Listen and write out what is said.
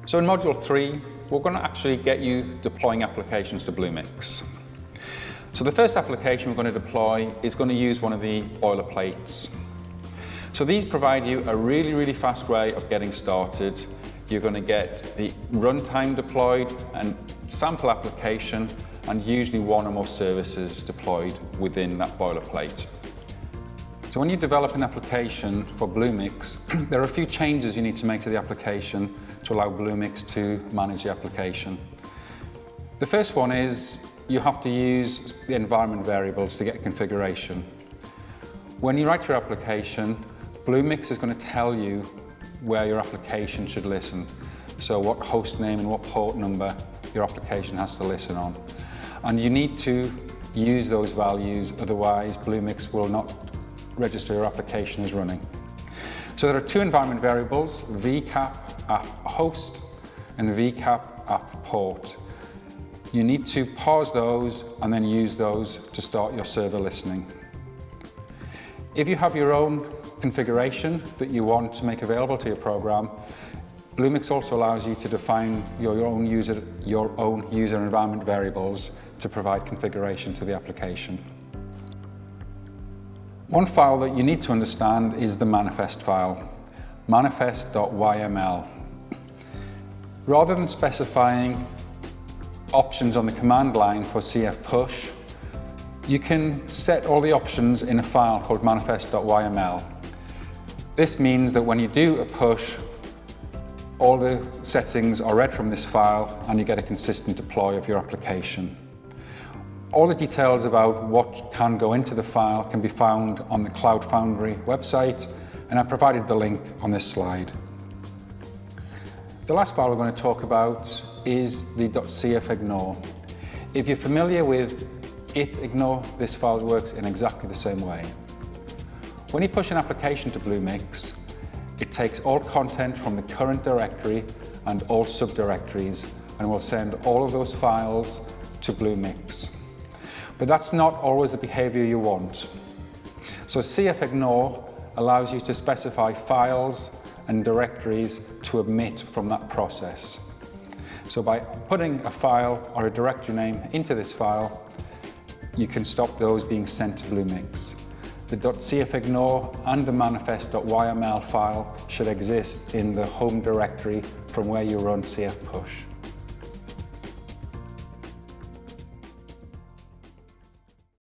So in Module 3, we're going to actually get you deploying applications to Bluemix. So the first application we're going to deploy is going to use one of the boilerplates. So these provide you a really fast way of getting started. You're going to get the runtime deployed and sample application, and usually one or more services deployed within that boilerplate. So when you develop an application for Bluemix, there are a few changes you need to make to the application to allow Bluemix to manage the application. The first one is you have to use the environment variables to get configuration. When you write your application, Bluemix is going to tell you where your application should listen. So what host name and what port number your application has to listen on. And you need to use those values, otherwise Bluemix will not register your application as running. So there are two environment variables, vcap app host and vcap app port. You need to pause those and then use those to start your server listening. If you have your own configuration that you want to make available to your program, Bluemix also allows you to define your own user environment variables to provide configuration to the application. One file that you need to understand is the manifest file, manifest.yml. Rather than specifying options on the command line for CF push, you can set all the options in a file called manifest.yml. This means that when you do a push, all the settings are read from this file and you get a consistent deploy of your application. All the details about what can go into the file can be found on the Cloud Foundry website, and I provided the link on this slide. The last file we're going to talk about is the .cfignore. If you're familiar with itignore, this file works in exactly the same way. When you push an application to Bluemix, it takes all content from the current directory and all subdirectories and will send all of those files to Bluemix. But that's not always the behavior you want. So cfignore allows you to specify files and directories to omit from that process. So by putting a file or a directory name into this file, you can stop those being sent to Bluemix. The .cfignore and the manifest.yml file should exist in the home directory from where you run CF push.